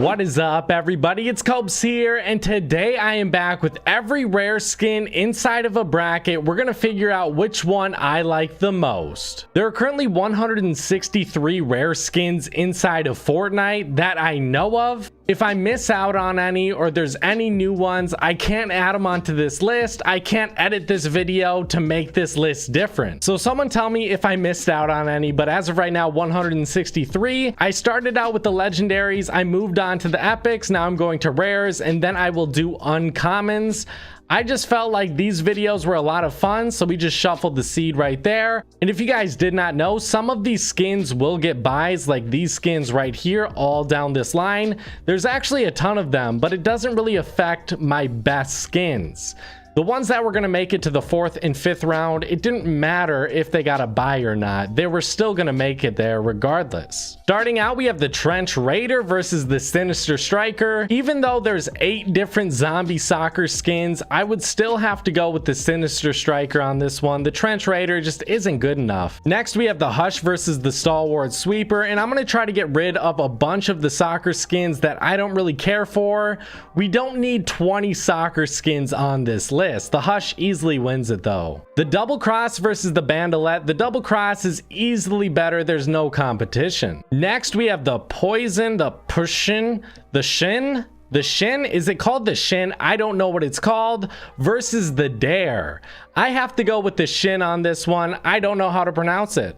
What is up, everybody? It's Cobes here, and today I am back with every rare skin inside of a bracket. We're gonna figure out which one I like the most. There are currently 163 rare skins inside of Fortnite that I know of. If I miss out on any or there's any new ones, I can't add them onto this list. I can't edit this video to make this list different. So someone tell me if I missed out on any, but as of right now, 163. I started out with the legendaries. I moved on to the epics. Now I'm going to rares, and then I will do uncommons. I just felt like these videos were a lot of fun, so we just shuffled the seed right there. And if you guys did not know, some of these skins will get buys, like these skins right here, all down this line. There's actually a ton of them, but it doesn't really affect my best skins. The ones that were going to make it to the 4th and 5th round, it didn't matter if they got a buy or not. They were still going to make it there regardless. Starting out, we have the Trench Raider versus the Sinister Striker. Even though there's 8 different zombie soccer skins, I would still have to go with the Sinister Striker on this one. The Trench Raider just isn't good enough. Next, we have the Hush versus the Stalwart Sweeper, and I'm going to try to get rid of a bunch of the soccer skins that I don't really care for. We don't need 20 soccer skins on this list. The Hush easily wins it though. The Double Cross versus the Bandolette. The Double Cross is easily better. There's no competition. Next, we have the Poison, the Pushin, the Shin. The Shin, is it called the Shin? I don't know what it's called. Versus the Dare. I have to go with the Shin on this one. I don't know how to pronounce it.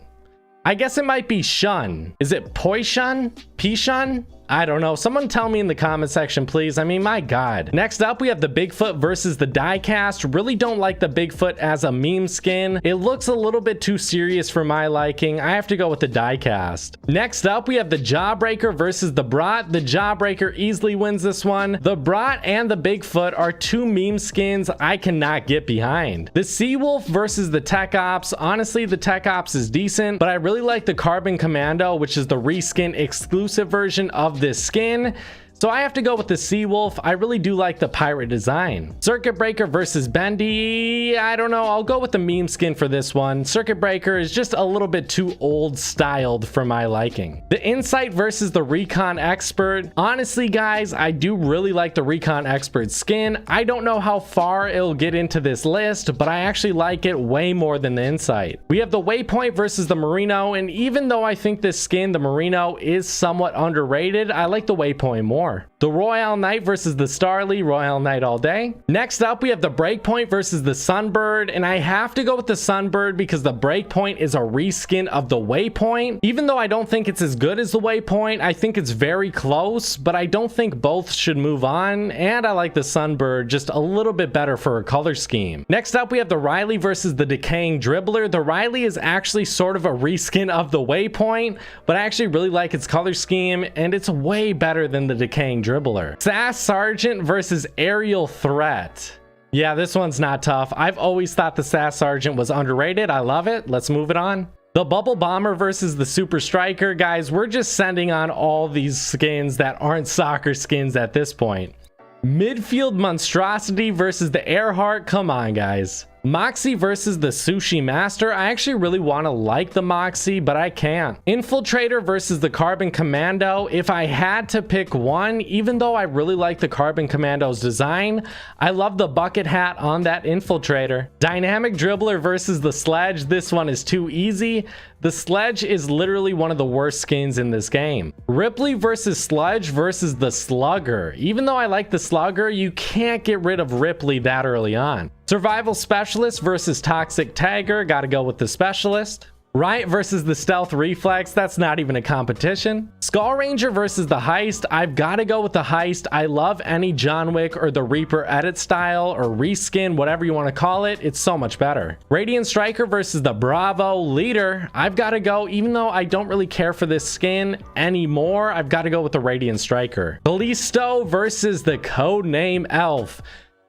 I guess it might be Shun. Is it Poishun? Pishun? I don't know. Someone tell me in the comment section, please. I mean, my God. Next up, we have the Bigfoot versus the Diecast. Really don't like the Bigfoot as a meme skin. It looks a little bit too serious for my liking. I have to go with the Diecast. Next up, we have the Jawbreaker versus the Brat. The Jawbreaker easily wins this one. The Brat and the Bigfoot are 2 meme skins I cannot get behind. The Seawolf versus the Tech Ops. Honestly, the Tech Ops is decent, but I really like the Carbon Commando, which is the reskin exclusive version of this skin. So I have to go with the Seawolf. I really do like the pirate design. Circuit Breaker versus Bendy. I don't know. I'll go with the meme skin for this one. Circuit Breaker is just a little bit too old styled for my liking. The Insight versus the Recon Expert. Honestly, guys, I do really like the Recon Expert skin. I don't know how far it'll get into this list, but I actually like it way more than the Insight. We have the Waypoint versus the Merino, and even though I think this skin, the Merino, is somewhat underrated, I like the Waypoint more. The Royale Knight versus the Starly. Royale Knight all day. Next up, we have the Breakpoint versus the Sunbird, and I have to go with the Sunbird because the Breakpoint is a reskin of the Waypoint. Even though I don't think it's as good as the Waypoint, I think it's very close, but I don't think both should move on, and I like the Sunbird just a little bit better for a color scheme. Next up, we have the Riley versus the Decaying Dribbler. The Riley is actually sort of a reskin of the Waypoint, but I actually really like its color scheme, and it's way better than the Decaying Dribbler. Sass Sergeant versus Aerial Threat. Yeah, this one's not tough. I've always thought the Sass Sergeant was underrated. I love it. Let's move it on. The Bubble Bomber versus the Super Striker. Guys, we're just sending on all these skins that aren't soccer skins at this point. Midfield Monstrosity versus the Earhart. Come on, guys. Moxie versus the Sushi Master. I actually really want to like the Moxie, but I can't. Infiltrator versus the Carbon Commando. If I had to pick one, even though I really like the Carbon Commando's design, I love the bucket hat on that Infiltrator. Dynamic Dribbler versus the Sludge. This one is too easy. The Sludge is literally one of the worst skins in this game. Ripley versus Sludge versus the Slugger. Even though I like the Slugger, you can't get rid of Ripley that early on. Survival Specialist versus Toxic Tagger. Gotta go with the Specialist. Riot versus the Stealth Reflex. That's not even a competition. Skull Ranger versus the Heist. I've got to go with the Heist. I love any John Wick or the Reaper edit style or reskin, whatever you want to call it. It's so much better. Radiant Striker versus the Bravo Leader. I've got to go, even though I don't really care for this skin anymore, I've got to go with the Radiant Striker. Callisto versus the Codename Elf.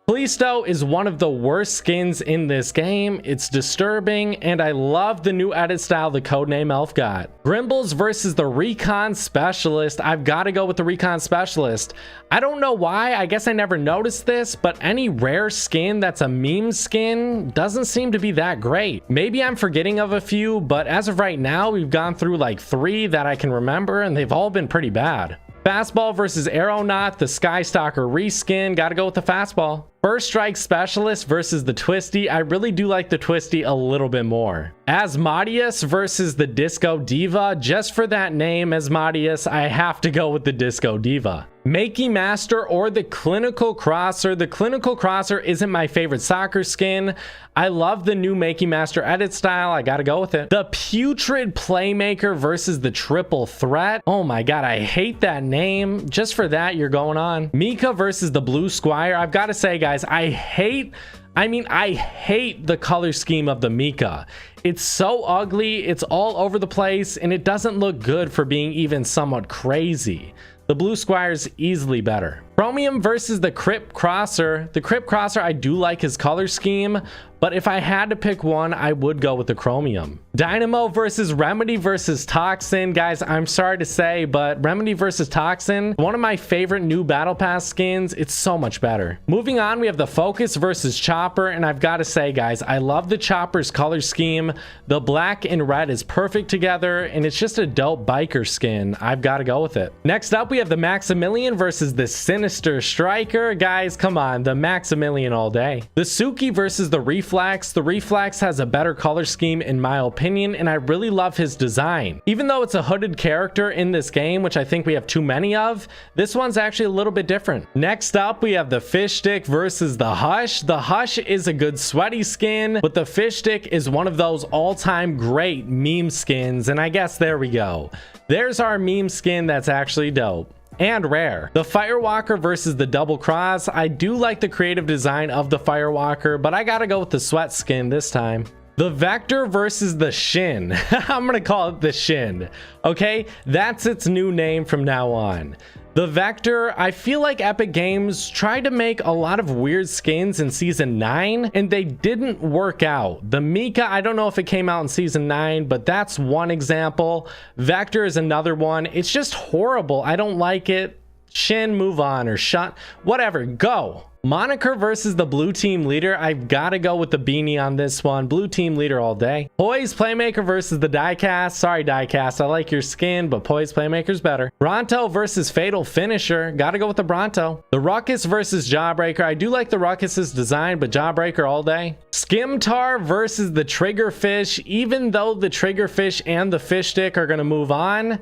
Callisto is one of the worst skins in this game. It's disturbing, and I love the new edit style the Codename Elf got. Grimbles versus the Recon Specialist. I've got to go with the Recon Specialist. I don't know why. I guess I never noticed this, but any rare skin that's a meme skin doesn't seem to be that great. Maybe I'm forgetting of a few, but as of right now, we've gone through like 3 that I can remember, and they've all been pretty bad. Fastball versus Aeronaut, the Skystalker reskin. Gotta go with the fastball. First Strike Specialist versus the Twisty. I really do like the Twisty a little bit more. Asmodeus versus the Disco Diva. Just for that name, Asmodeus, I have to go with the Disco Diva. Makey Master or the Clinical Crosser. The Clinical Crosser isn't my favorite soccer skin. I love the new Makey Master edit style. I gotta go with it. The Putrid Playmaker versus the Triple Threat. Oh my god, I hate that name. Just for that, you're going on. Mika versus the Blue Squire. I've got to say, guys, I hate the color scheme of the Mika. It's so ugly, it's all over the place, and it doesn't look good for being even somewhat crazy. The Blue Squire's easily better. Chromium versus the Crypt Crosser. The Crypt Crosser, I do like his color scheme, but if I had to pick one, I would go with the Chromium. Dynamo versus Remedy versus Toxin. Guys, I'm sorry to say, but Remedy versus Toxin, one of my favorite new Battle Pass skins. It's so much better. Moving on, we have the Focus versus Chopper, and I've got to say, guys, I love the Chopper's color scheme. The black and red is perfect together, and it's just a dope biker skin. I've got to go with it. Next up, we have the Maximilian versus the Sinister Striker. Guys, come on, the Maximilian all day. The Suki versus the Reflex. The Reflex has a better color scheme in my opinion, and I really love his design. Even though it's a hooded character in this game, which I think we have too many of, this one's actually a little bit different. Next up, we have the Fish Stick versus the Hush. The Hush is a good sweaty skin, but the Fish Stick is one of those all-time great meme skins, and I guess there we go. There's our meme skin that's actually dope and rare. The Firewalker versus the Double Cross. I do like the creative design of the Firewalker, but I gotta go with the sweat skin this time. The Vector versus the Shin. I'm gonna call it the Shin. Okay, that's its new name from now on. The Vector, I feel like Epic Games tried to make a lot of weird skins in Season 9, and they didn't work out. The Mika, I don't know if it came out in Season 9, but that's one example. Vector is another one. It's just horrible. I don't like it. Shin, move on, or shut. Whatever, go. Moniker versus the Blue Team Leader. I've got to go with the beanie on this one. Blue Team Leader all day. Poise Playmaker versus the Diecast. Sorry, Diecast. I like your skin, but Poise Playmaker's better. Bronto versus Fatal Finisher. Got to go with the Bronto. The Ruckus versus Jawbreaker. I do like the Ruckus's design, but Jawbreaker all day. Skimtar versus the Triggerfish. Even though the Triggerfish and the Fish Stick are going to move on,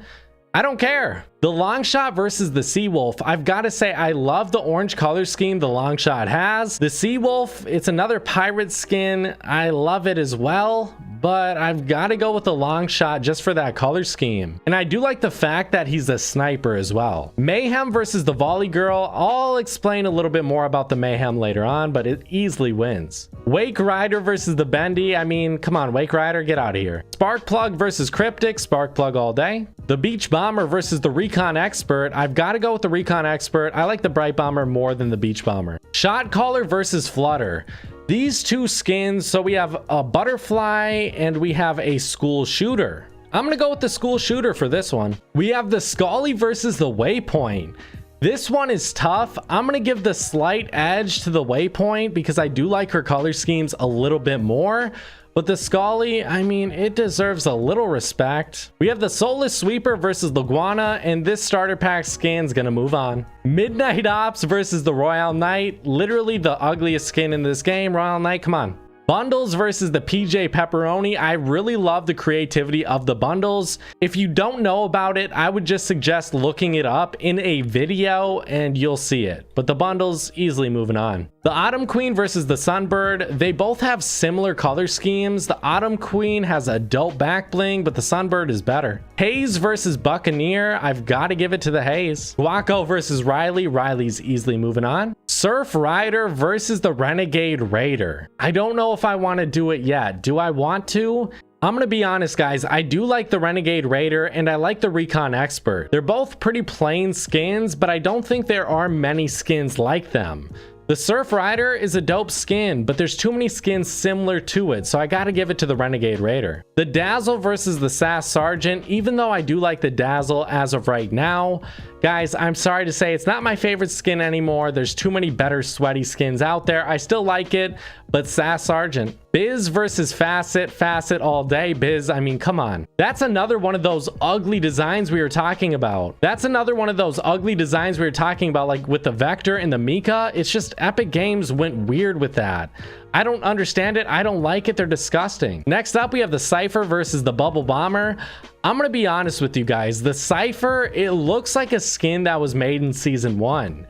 I don't care. The Longshot versus the Seawolf. I've got to say, I love the orange color scheme the Longshot has. The Seawolf, it's another pirate skin. I love it as well, but I've got to go with the Longshot just for that color scheme. And I do like the fact that he's a sniper as well. Mayhem versus the Volley Girl. I'll explain a little bit more about the Mayhem later on, but it easily wins. Wake Rider versus the Bendy. I mean, come on, Wake Rider, get out of here. Sparkplug versus Cryptic. Sparkplug all day. The Beach Bomber versus the Recon Expert. I've got to go with the Recon Expert. I like the Bright Bomber more than the Beach Bomber. Shot Caller versus Flutter. These two skins, so we have a Butterfly and we have a School Shooter. I'm going to go with the School Shooter for this one. We have the Scully versus the Waypoint. This one is tough. I'm going to give the slight edge to the Waypoint because I do like her color schemes a little bit more. But the Scully, I mean, it deserves a little respect. We have the Soulless Sweeper versus the Guana, and this starter pack skin's gonna move on. Midnight Ops versus the Royale Knight. Literally the ugliest skin in this game. Royale Knight, come on. Bundles versus the PJ Pepperoni. I really love the creativity of the bundles. If you don't know about it, I would just suggest looking it up in a video and you'll see it. But the bundles, easily moving on. The Autumn Queen versus the Sunbird. They both have similar color schemes. The Autumn Queen has a dope back bling, but the Sunbird is better. Haze versus Buccaneer. I've got to give it to the Haze. Guaco versus Riley. Riley's easily moving on. Surf Rider versus the Renegade Raider. I don't know if I want to do it yet. Do I want to? I'm gonna be honest, guys. I do like the Renegade Raider and I like the Recon Expert. They're both pretty plain skins, but I don't think there are many skins like them. The Surf Rider is a dope skin, but there's too many skins similar to it, so I gotta give it to the Renegade Raider. The Dazzle versus the Sass Sergeant. Even though I do like the Dazzle as of right now, Guys, I'm sorry to say it's not my favorite skin anymore. There's too many better sweaty skins out there. I still like it, but Sass Sergeant. Biz versus Facet. Facet all day. Biz, I mean, come on. That's another one of those ugly designs we were talking about. That's another one of those ugly designs we were talking about, like with the Vector and the Mika. It's just Epic Games went weird with that. I don't understand it. I don't like it. They're disgusting. Next up, we have the Cypher versus the Bubble Bomber. I'm going to be honest with you guys. The Cypher, it looks like a skin that was made in season 1.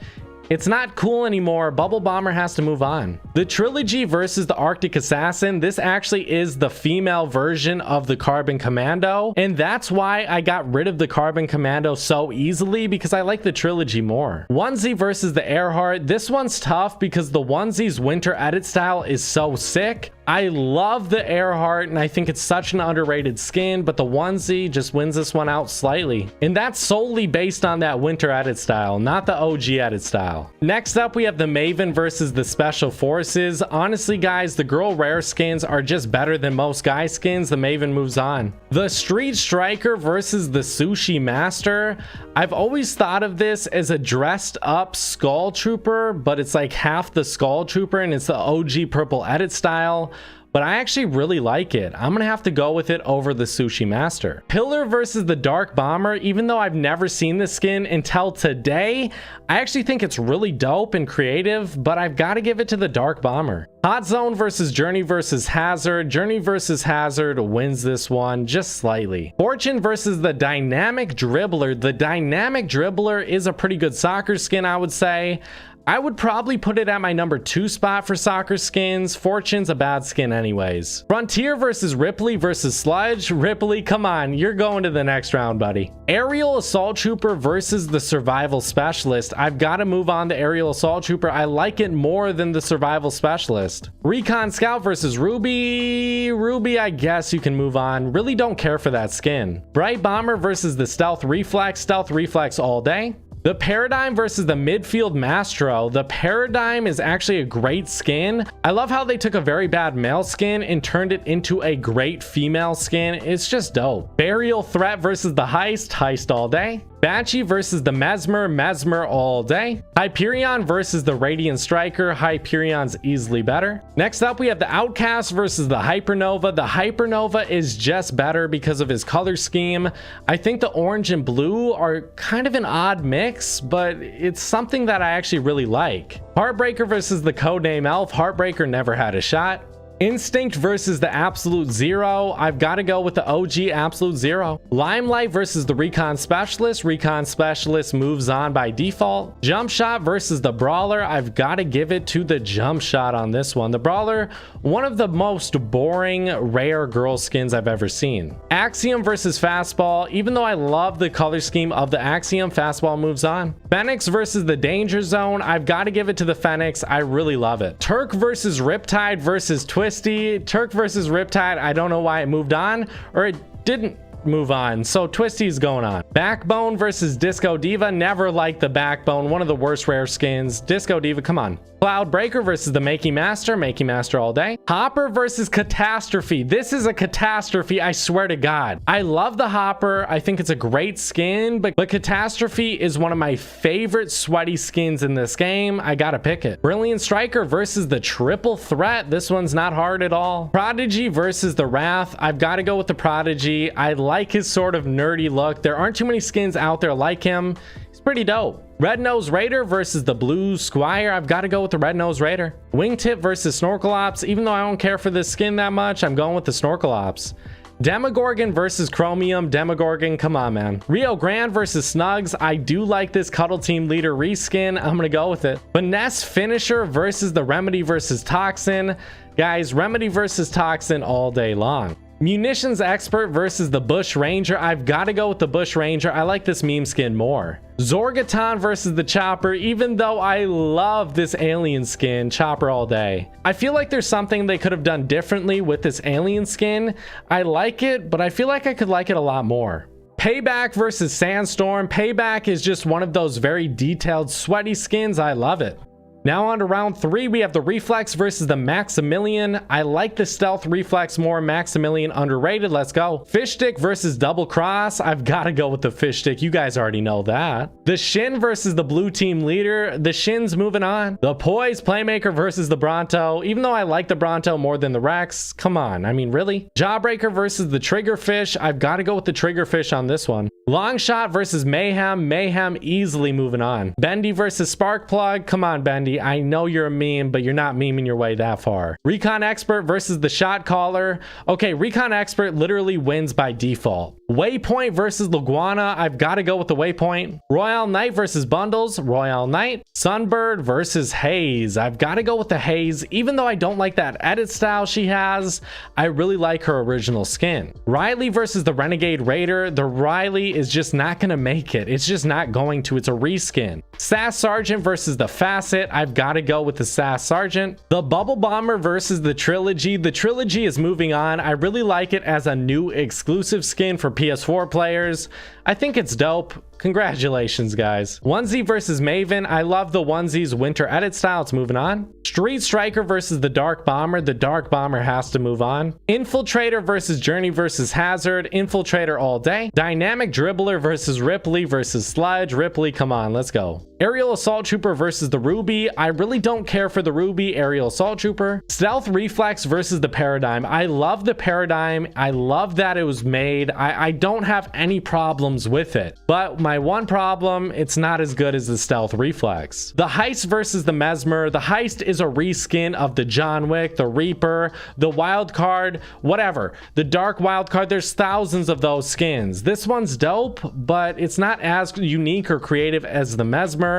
It's not cool anymore. Bubble Bomber has to move on. The Trilogy versus the Arctic Assassin. This actually is the female version of the Carbon Commando. And that's why I got rid of the Carbon Commando so easily, because I like the Trilogy more. Onesie versus the Earhart. This one's tough because the Onesie's winter edit style is so sick. I love the Earhart and I think it's such an underrated skin, but the Onesie just wins this one out slightly. And that's solely based on that winter edit style, not the OG edit style. Next up, we have the Maven versus the Special Forces. Honestly, guys, the girl rare skins are just better than most guy skins. The Maven moves on. The Street Striker versus the Sushi Master. I've always thought of this as a dressed up Skull Trooper, but it's like half the Skull Trooper and it's the OG purple edit style. But I actually really like it. I'm gonna have to go with it over the Sushi Master. Pillar versus the Dark Bomber. Even though I've never seen this skin until today, I actually think it's really dope and creative, but I've got to give it to the Dark Bomber. Hot Zone versus Journey versus Hazard. Journey versus Hazard wins this one just slightly. Fortune versus the Dynamic Dribbler. The Dynamic Dribbler is a pretty good soccer skin, I would say. I would probably put it at my number 2 spot for soccer skins. Fortune's a bad skin anyways. Frontier versus Ripley versus Sludge. Ripley, come on, you're going to the next round, buddy. Aerial Assault Trooper versus the Survival Specialist. I've got to move on to Aerial Assault Trooper. I like it more than the Survival Specialist. Recon Scout versus Ruby. Ruby, I guess you can move on. Really don't care for that skin. Bright Bomber versus the Stealth Reflex. Stealth Reflex all day. The Paradigm versus the Midfield Mastro. The Paradigm is actually a great skin. I love how they took a very bad male skin and turned it into a great female skin. It's just dope. Burial Threat versus the Heist. Heist all day. Banshee versus the Mesmer. Mesmer all day. Hyperion versus the Radiant Striker. Hyperion's easily better. Next up, we have the Outcast versus the Hypernova. The Hypernova is just better because of his color scheme. I think the orange and blue are kind of an odd mix, but it's something that I actually really like. Heartbreaker versus the Codename Elf. Heartbreaker never had a shot. Instinct versus the Absolute Zero. I've got to go with the OG Absolute Zero. Limelight versus the Recon Specialist. Recon Specialist moves on by default. Jump Shot versus the Brawler. I've got to give it to the Jump Shot on this one. The Brawler, one of the most boring rare girl skins I've ever seen. Axiom versus Fastball. Even though I love the color scheme of the Axiom, Fastball moves on. Phoenix versus the Danger Zone. I've got to give it to the Phoenix. I really love it. Turk versus Riptide versus Twisty. Turk versus Riptide, I don't know why it moved on, or it didn't move on, so Twisty's going on. Backbone versus Disco Diva. Never liked the Backbone, one of the worst rare skins. Disco Diva, come on. Cloud Breaker versus the Makey Master. Makey Master all day. Hopper versus Catastrophe. This is a catastrophe, I swear to God. I love the Hopper. I think it's a great skin, but Catastrophe is one of my favorite sweaty skins in this game. I gotta pick it. Brilliant Striker versus the Triple Threat. This one's not hard at all. Prodigy versus the Wrath. I've got to go with the Prodigy. I like his sort of nerdy look. There aren't too many skins out there like him. He's pretty dope. Red Nose Raider versus the Blue Squire. I've got to go with the Red Nose Raider. Wingtip versus Snorkel Ops. Even though I don't care for this skin that much, I'm going with the Snorkel Ops. Demogorgon versus Chromium. Demogorgon, come on, man. Rio Grande versus Snugs. I do like this Cuddle Team Leader reskin. I'm gonna go with it. Finesse Finisher versus the Remedy versus Toxin. Guys, Remedy versus Toxin all day long. Munitions Expert versus the Bush Ranger. I've got to go with the Bush Ranger. I like this meme skin more. Zorgaton versus the Chopper. Even though I love this alien skin, Chopper all day. I feel like there's something they could have done differently with this alien skin. I like it, but I feel like I could like it a lot more. Payback versus Sandstorm. Payback is just one of those very detailed, sweaty skins. I love it. Now on to round 3, we have the Reflex versus the Maximilian. I like the Stealth Reflex more. Maximilian underrated. Let's go. Fish Stick versus Double Cross. I've got to go with the Fish Stick. You guys already know that. The Shin versus the Blue Team Leader. The Shin's moving on. The Poise Playmaker versus the Bronto. Even though I like the Bronto more than the Rex. Come on. I mean, really? Jawbreaker versus the Triggerfish. I've got to go with the Triggerfish on this one. Long Shot versus Mayhem. Mayhem easily moving on. Bendy versus Sparkplug. Come on, Bendy. I know you're a meme, but you're not memeing your way that far. Recon Expert versus the Shot Caller. Okay, Recon Expert literally wins by default. Waypoint versus Laguana. I've got to go with the Waypoint. Royale Knight versus Bundles. Royale Knight. Sunbird versus Haze. I've got to go with the Haze. Even though I don't like that edit style she has, I really like her original skin. Riley versus the Renegade Raider. The Riley is just not going to make it. It's just not going to. It's a reskin. Sass Sergeant versus the Facet. I've got to go with the Sass Sergeant. The Bubble Bomber versus the Trilogy. The Trilogy is moving on. I really like it as a new exclusive skin for PS4 players. I think it's dope. Congratulations, guys. Onesie versus Maven. I love the Onesie's winter edit style. It's moving on. Street Striker versus the Dark Bomber. The Dark Bomber has to move on. Infiltrator versus Journey versus Hazard. Infiltrator all day. Dynamic Dribbler versus Ripley versus Sludge. Ripley, come on, let's go. Aerial Assault Trooper versus the Ruby. I really don't care for the Ruby. Aerial Assault Trooper. Stealth Reflex versus the Paradigm. I love the Paradigm. I love that it was made. I don't have any problems with it. But my one problem, it's not as good as the Stealth Reflex. The Heist versus the Mesmer. The Heist is a reskin of the John Wick, the Reaper, the Wild Card, whatever. The Dark Wild Card. There's thousands of those skins. This one's dope, but it's not as unique or creative as the Mesmer.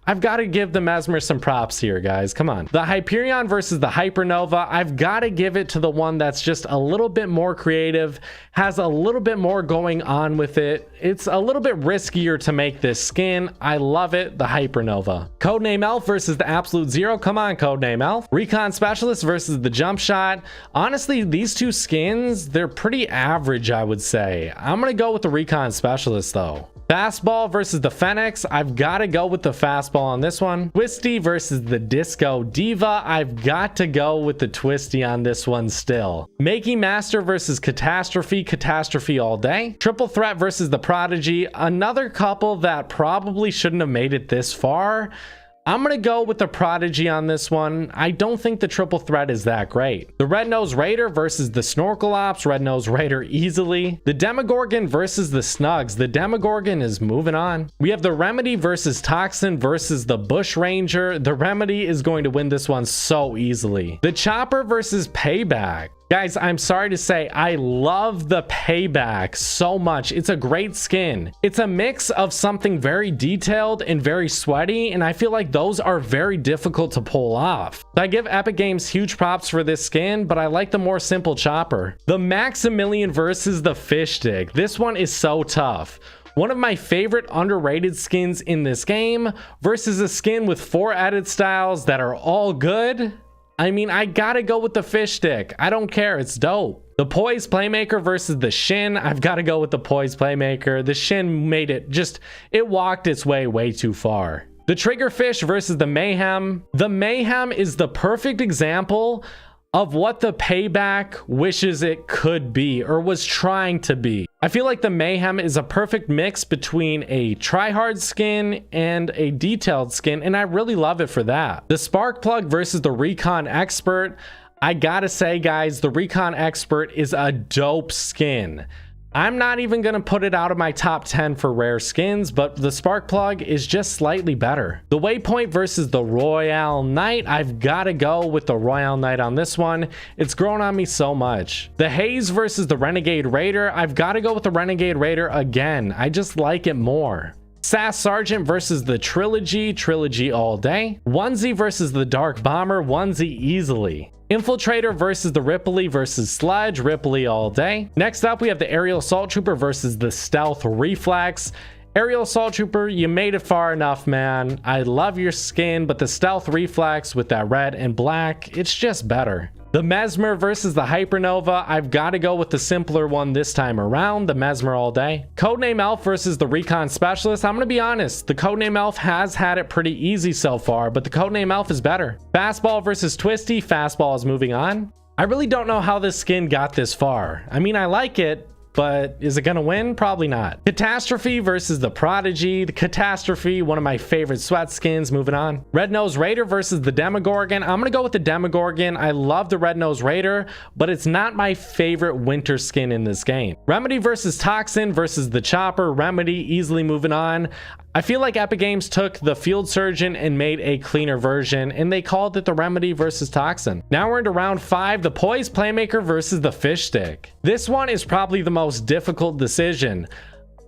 I've got to give the Mesmer some props here, guys. Come on. The Hyperion versus the Hypernova. I've got to give it to the one that's just a little bit more creative, has a little bit more going on with it. It's a little bit riskier to make this skin. I love it. The Hypernova. Codename Elf versus the Absolute Zero. Come on, Codename Elf. Recon Specialist versus the Jump Shot. Honestly, these two skins, they're pretty average, I would say. I'm going to go with the Recon Specialist, though. Fastball versus the Phoenix. I've got to go with the fastball on this one. Twisty versus the Disco Diva. I've got to go with the Twisty on this one still. Makey Master versus Catastrophe. Catastrophe all day. Triple Threat versus the Prodigy. Another couple that probably shouldn't have made it this far. I'm going to go with the Prodigy on this one. I don't think the Triple Threat is that great. The Red Nose Raider versus the Snorkel Ops. Red Nose Raider easily. The Demogorgon versus the Snugs. The Demogorgon is moving on. We have the Remedy versus Toxin versus the Bush Ranger. The Remedy is going to win this one so easily. The Chopper versus Payback. Guys, I'm sorry to say, I love the Payback so much. It's a great skin. It's a mix of something very detailed and very sweaty, and I feel like those are very difficult to pull off. I give Epic Games huge props for this skin, but I like the more simple Chopper. The Maximilian versus the Fish Stick. This one is so tough. One of my favorite underrated skins in this game versus a skin with 4 edit styles that are all good. I mean, I gotta go with the Fish Stick. I don't care. It's dope. The Poise Playmaker versus the Shin. I've got to go with the Poise Playmaker. The Shin made it it walked its way too far. The Triggerfish versus the Mayhem. The Mayhem is the perfect example of what the Payback wishes it could be or was trying to be. I feel like the Mayhem is a perfect mix between a tryhard skin and a detailed skin, and I really love it for that. The Sparkplug versus the Recon Expert. I gotta say, guys, the Recon Expert is a dope skin. I'm not even going to put it out of my top 10 for rare skins, but the Sparkplug is just slightly better. The Waypoint versus the Royale Knight. I've got to go with the Royale Knight on this one. It's grown on me so much. The Haze versus the Renegade Raider. I've got to go with the Renegade Raider again. I just like it more. Sass Sergeant versus the Trilogy all day. Onesie versus the Dark Bomber. Onesie easily. Infiltrator versus the Ripley versus Sludge. Ripley all day. Next up, we have the Aerial Assault Trooper versus the Stealth Reflex. Aerial Assault Trooper, you made it far enough, man. I love your skin, but the Stealth Reflex with that red and black, it's just better. The Mesmer versus the Hypernova. I've got to go with the simpler one this time around. The Mesmer all day. Codename Elf versus the Recon Specialist. I'm going to be honest. The Codename Elf has had it pretty easy so far, but the Codename Elf is better. Fastball versus Twisty. Fastball is moving on. I really don't know how this skin got this far. I mean, I like it, but is it gonna win? Probably not. Catastrophe versus the Prodigy. The Catastrophe, one of my favorite sweat skins. Moving on. Red Nose Raider versus the Demogorgon. I'm gonna go with the Demogorgon. I love the Red Nose Raider, but it's not my favorite winter skin in this game. Remedy versus Toxin versus the Chopper. Remedy easily moving on. I feel like Epic Games took the Field Surgeon and made a cleaner version, and they called it the Remedy versus Toxin. Now we're into round 5, the Poise Playmaker versus the Fish Stick. This one is probably the most difficult decision.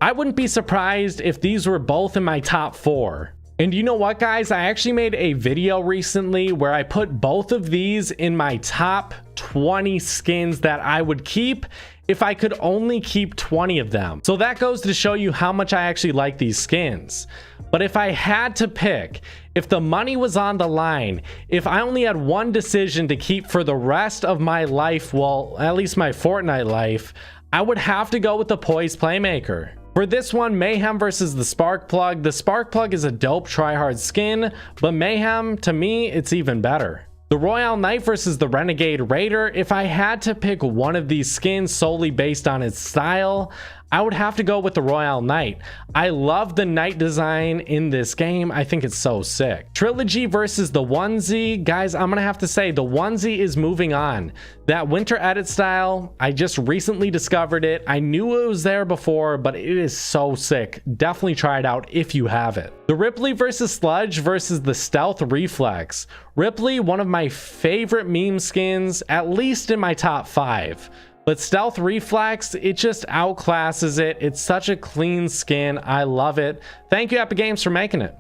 I wouldn't be surprised if these were both in my top 4. And you know what, guys? I actually made a video recently where I put both of these in my top 20 skins that I would keep if I could only keep 20 of them. So that goes to show you how much I actually like these skins. But if I had to pick, if the money was on the line, if I only had one decision to keep for the rest of my life, well, at least my Fortnite life, I would have to go with the Poise Playmaker. For this one, Mayhem versus the Sparkplug. The Sparkplug is a dope tryhard skin, but Mayhem, to me, it's even better. The Royale Knight versus the Renegade Raider. If I had to pick one of these skins solely based on its style, I would have to go with the Royale Knight. I love the Knight design in this game. I think it's so sick. Trilogy versus the Onesie. Guys, I'm gonna have to say the Onesie is moving on. That winter edit style, I just recently discovered it. I knew it was there before, but it is so sick. Definitely try it out if you have it. The Ripley versus Sludge versus the Stealth Reflex. Ripley, one of my favorite meme skins, at least in my top 5. But Stealth Reflex, it just outclasses it. It's such a clean skin. I love it. Thank you, Epic Games, for making it.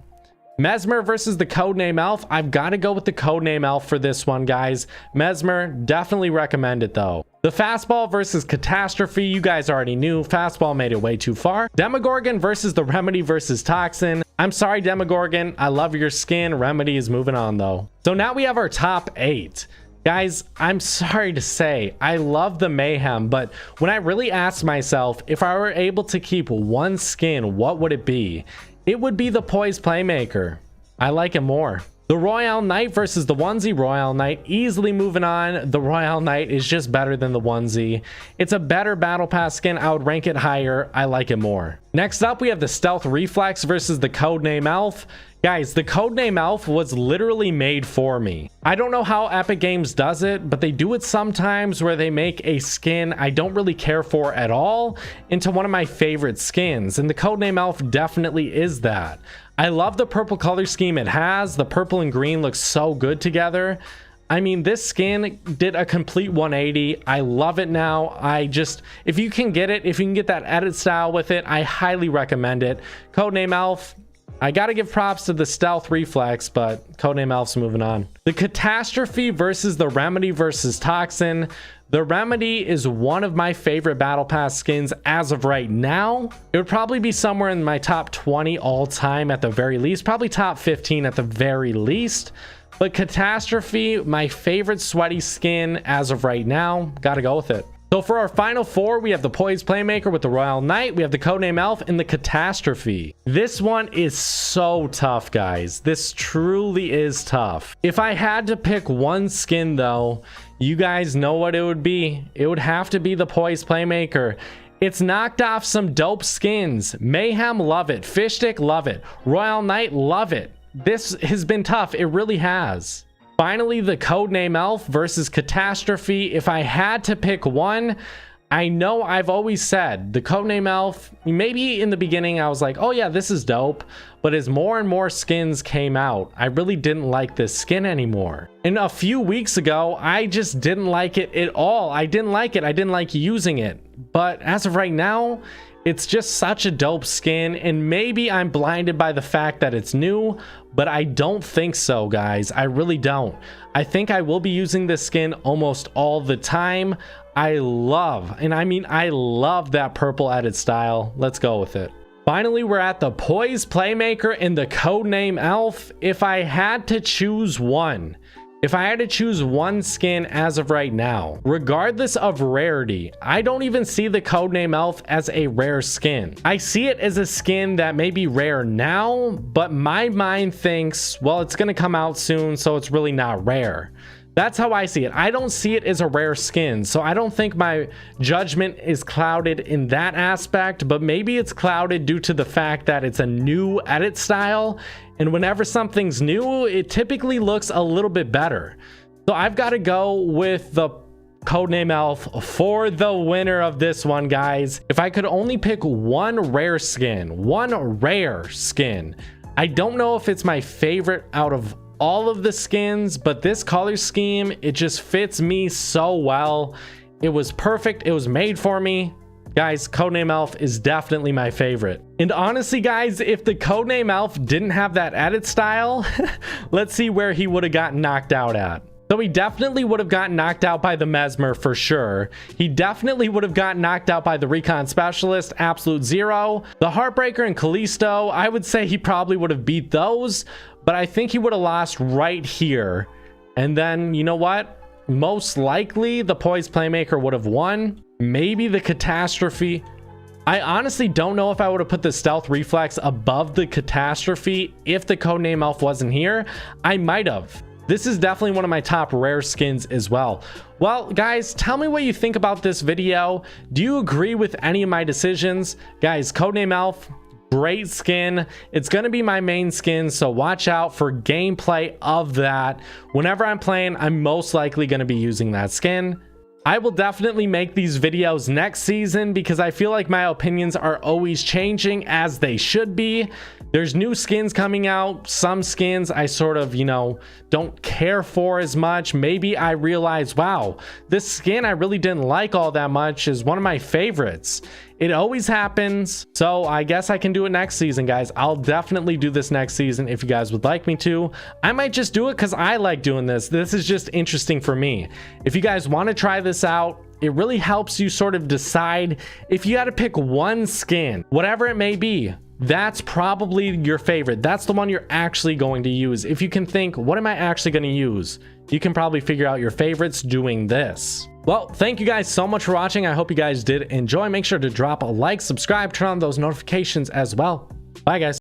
Mesmer versus the Codename Elf. I've got to go with the Codename Elf for this one, guys. Mesmer, definitely recommend it, though. The Fastball versus Catastrophe. You guys already knew. Fastball made it way too far. Demogorgon versus the Remedy versus Toxin. I'm sorry, Demogorgon. I love your skin. Remedy is moving on, though. So now we have our top 8. Guys, I'm sorry to say, I love the Mayhem, but when I really asked myself, if I were able to keep one skin, what would it be? It would be the Poise Playmaker. I like it more. The Royale Knight versus the Onesie. Royale Knight easily moving on. The Royale Knight is just better than the Onesie. It's a better Battle Pass skin. I would rank it higher. I like it more. Next up, we have the Stealth Reflex versus the Codename Elf. Guys, the Codename Elf was literally made for me. I don't know how Epic Games does it, but they do it sometimes where they make a skin I don't really care for at all into one of my favorite skins, and the Codename Elf definitely is that. I love the purple color scheme it has. The purple and green looks so good together. I mean, this skin did a complete 180. I love it now. If you can get it, if you can get that edit style with it, I highly recommend it. Codename Elf, I gotta give props to the Stealth Reflex, but Codename Elf's moving on. The Catastrophe versus the Remedy versus Toxin. The Remedy is one of my favorite Battle Pass skins as of right now. It would probably be somewhere in my top 20 all time at the very least, probably top 15 at the very least. But Catastrophe, my favorite sweaty skin as of right now. Gotta go with it. So for our final 4, we have the Poise Playmaker with the Royale Knight, we have the Codename Elf, and the Catastrophe. This one is so tough, guys. This truly is tough. If I had to pick one skin, though, you guys know what it would be. It would have to be the Poise Playmaker. It's knocked off some dope skins. Mayhem, love it. Fish Stick, love it. Royale Knight, love it. This has been tough. It really has. Finally, the Codename Elf versus Catastrophe. If I had to pick one, I know I've always said the Codename Elf, maybe in the beginning I was like, oh yeah, this is dope. But as more and more skins came out, I really didn't like this skin anymore. And a few weeks ago, I just didn't like it at all. I didn't like it. I didn't like using it. But as of right now, it's just such a dope skin, and maybe I'm blinded by the fact that it's new, but I don't think so, guys. I really don't. I think I will be using this skin almost all the time. I love, and I mean I love that purple edit style. Let's go with it. Finally, we're at the Poise Playmaker and the Codename Elf. If I had to choose one, If I had to choose one skin as of right now, regardless of rarity, I don't even see the Codename Elf as a rare skin. I see it as a skin that may be rare now, but my mind thinks, well, it's going to come out soon, so it's really not rare. That's how I see it. I don't see it as a rare skin, so I don't think my judgment is clouded in that aspect, but maybe it's clouded due to the fact that it's a new edit style, and whenever something's new, it typically looks a little bit better. So I've got to go with the Codename Elf for the winner of this one, guys. If I could only pick one rare skin, I don't know if it's my favorite out of all of the skins, but this color scheme, it just fits me so well. It was perfect. It was made for me. Guys, Codename Elf is definitely my favorite. And honestly, guys, if the Codename Elf didn't have that edit style, let's see where he would have gotten knocked out at. So he definitely would have gotten knocked out by the Mesmer for sure. He definitely would have gotten knocked out by the Recon Specialist, Absolute Zero. The Heartbreaker and Callisto, I would say he probably would have beat those, but I think he would have lost right here. And then, you know what? Most likely the Poise Playmaker would have won. Maybe the Catastrophe. I honestly don't know if I would have put the Stealth Reflex above the Catastrophe if the Codename Elf wasn't here. I might have. This is definitely one of my top rare skins as well. Well, guys, tell me what you think about this video. Do you agree with any of my decisions? Guys, Codename Elf, great skin. It's going to be my main skin, so watch out for gameplay of that. Whenever I'm playing, I'm most likely going to be using that skin. I will definitely make these videos next season because I feel like my opinions are always changing, as they should be. There's new skins coming out. Some skins I sort of, don't care for as much. Maybe I realize, wow, this skin I really didn't like all that much is one of my favorites. It always happens. So I guess I can do it next season, guys. I'll definitely do this next season if you guys would like me to. I might just do it because I like doing this. This is just interesting for me. If you guys want to try this out, it really helps you sort of decide if you got to pick one skin, whatever it may be. That's probably your favorite. That's the one you're actually going to use. If you can think, what am I actually going to use? You can probably figure out your favorites doing this. Well, thank you guys so much for watching. I hope you guys did enjoy. Make sure to drop a like, subscribe, turn on those notifications as well. Bye, guys.